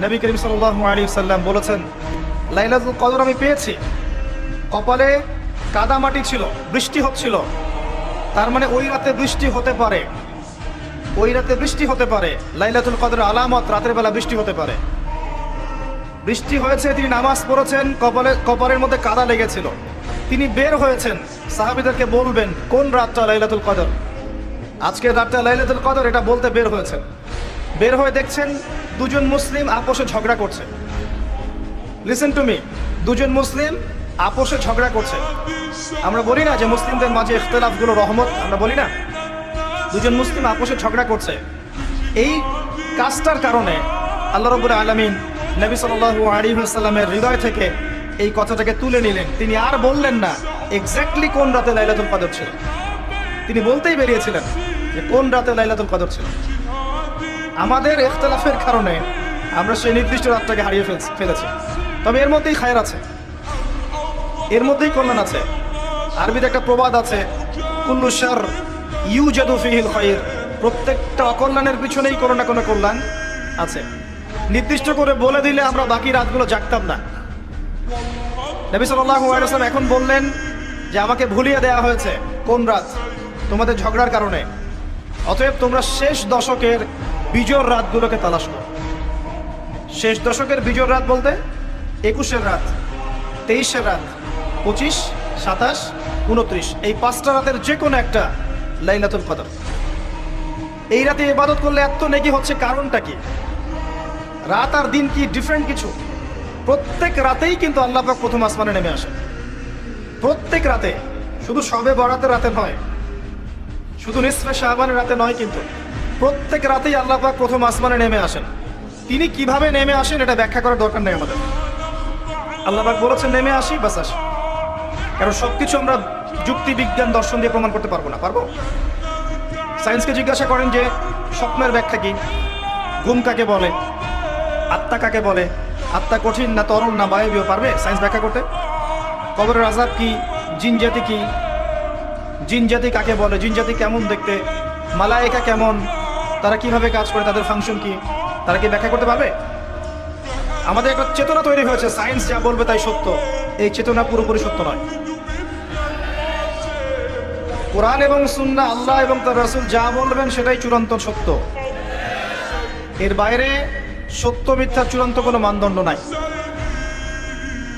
নবী করিম সাল্লাল্লাহু আলাইহি ওয়াসাল্লাম বলেছেন, লাইলাতুল কদর আমি পেয়েছি, কপালে কাদামাটি ছিল, বৃষ্টি হচ্ছিল, তার মানে ওই রাতে বৃষ্টি হতে পারে, ওই রাতে বৃষ্টি হতে পারে। লাইলাতুল কদরের আলামত রাতের বেলা বৃষ্টি হতে পারে। বৃষ্টি হয়েছে, তিনি নামাজ পড়েছেন, কপালের মধ্যে কাদা লেগেছিল, তিনি বের হয়েছেন, সাহাবীদেরকে বলবেন কোন রাতটা লাইলাতুল কদর, আজকের রাতটা লাইলাতুল কদর, এটা বলতে বের হয়েছেন। বের হয়ে দেখছেন দুজন মুসলিম আপোষে ঝগড়া করছে। লিসেন টু মি, দুজন মুসলিম আপোষে ঝগড়া করছে। আমরা বলি না যে মুসলিমদের মাঝে ইখতিলাফগুলো রহমত, আমরা বলি না? দুজন মুসলিম আপোষে ঝগড়া করছে। এই কাজটার কারণে আল্লাহ রাব্বুল আলামিন নবী সাল্লাল্লাহু আলাইহি ওয়াসাল্লামের হৃদয় থেকে এই কথাটাকে তুলে নিলেন। তিনি আর বললেন না এক্স্যাক্টলি কোন রাতে লাইলাতুল কদর ছিল, তিনি বলতেই বেরিয়েছিলেন যে কোন রাতে লাইলাতুল কদর ছিল। আমাদের ইখতিলাফের কারণে আমরা সেই নির্দিষ্ট রাতটাকে হারিয়ে ফেলেছি। তবে এর মধ্যেই খায়ের আছে, এর মধ্যেই কল্যাণ আছে। আরবিতে একটা প্রবাদ আছে, কুল্লু শার ইউজাদু ফিহিল খায়র, প্রত্যেকটা অকল্যাণের পিছনেই কোনো না কোনো কল্যাণ আছে। নির্দিষ্ট করে বলে দিলে আমরা বাকি রাতগুলো জাগতাম না। নবী সাল্লাল্লাহু আলাইহি ওয়াসাল্লাম এখন বললেন যে আমাকে ভুলিয়ে দেওয়া হয়েছে কোন রাত, তোমাদের ঝগড়ার কারণে। অতএব তোমরা শেষ দশকের বিজোড় রাতগুলোকে তালাশ করো। শেষ দশকের বিজোড় রাত বলতে 21-এর রাত, 23-এর রাত, 25, 27, 29, এই 5টা রাতের যে কোনো একটা লাইলাতুল কদর। এই রাতে ইবাদত করলে এত নেকি হচ্ছে, কারণটা কি? রাত আর দিন কি ডিফারেন্ট কিছু? প্রত্যেক রাতেই কিন্তু আল্লাহ পাক প্রথম আসমানে নেমে আসে, প্রত্যেক রাতে, শুধু শবে বরাতের রাতে নয়, শুধু নিসফে শাবানের রাতে নয়, কিন্তু প্রত্যেক রাতেই আল্লাহ পাক প্রথম আসমানে নেমে আসেন। তিনি কিভাবে নেমে আসেন এটা ব্যাখ্যা করার দরকার নেই আমাদের। আল্লাহ পাক বলেছেন নেমে আসি, বাস আসি। কারণ সবকিছু আমরা যুক্তি, বিজ্ঞান, দর্শন দিয়ে প্রমাণ করতে পারবো না। পারবো? সায়েন্সকে জিজ্ঞাসা করেন যে স্বপ্নের ব্যাখ্যা কি, ঘুম কাকে বলে, আত্মা কাকে বলে, আত্মা কঠিন না তরল না বায়বীয়, পারবে সায়েন্স ব্যাখ্যা করতে? কবরের আযাব কি, জিন জাতি কি, জিন জাতি কাকে বলে, জিন জাতি কেমন দেখতে, মালায়েকা কেমন, তারা কিভাবে কাজ করে, তাদের ফাংশন কি, তারা কি ব্যাখ্যা করতে পারবে? আমাদের একটা চেতনা তৈরি হয়েছে, সায়েন্স যা বলবে তাই সত্য। এই চেতনা পুরোপুরি সত্য নয়। কোরআন এবং সুন্নাহ, আল্লাহ এবং তার রাসূল যা বলবেন সেটাই চূড়ান্ত সত্য। এর বাইরে সত্য মিথ্যা চূড়ান্ত কোনো মানদণ্ড নাই।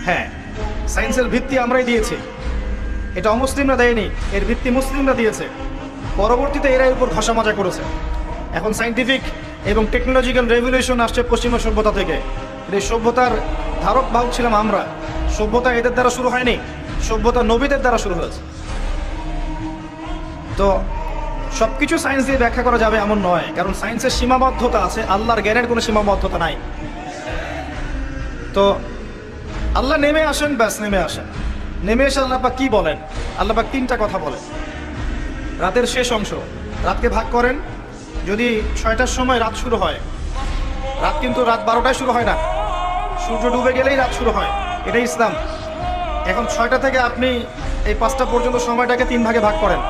হ্যাঁ, সায়েন্সের ভিত্তি আমরাই দিয়েছি, এটা অমুসলিমরা দেয়নি, এর ভিত্তি মুসলিমরা দিয়েছে। পরবর্তীতে এরা এর উপর ঘষা মাজা করেছে। এখন সায়েন্টিফিক এবং টেকনোলজিক্যাল রেভলিউশন আসছে পশ্চিমা সভ্যতা থেকে। এই সভ্যতার ধারক বাহক ছিলাম আমরা। সভ্যতা এদের দ্বারা শুরু হয়নি, সভ্যতা নবীদের দ্বারা শুরু হয়েছে। তো সবকিছু সায়েন্স দিয়ে ব্যাখ্যা করা যাবে এমন নয়, কারণ সায়েন্সের সীমাবদ্ধতা আছে, আল্লাহর জ্ঞানের কোনো সীমাবদ্ধতা নাই। তো আল্লাহ নেমে আসেন, ব্যাস নেমে আসেন। নেমে এসে আল্লাহ পাক কি বলেন? আল্লাহ পাক 3টা কথা বলেন। রাতের শেষ অংশ, রাতকে ভাগ করেন। যদি 6টার সময় রাত শুরু হয়, রাত কিন্তু রাত 12টায় শুরু হয় না, সূর্য ডুবে গেলেই রাত শুরু হয়, এটাই ইসলাম। এখন 6টা থেকে আপনি এই 5টা পর্যন্ত সময়টাকে 3 ভাগে ভাগ করেন।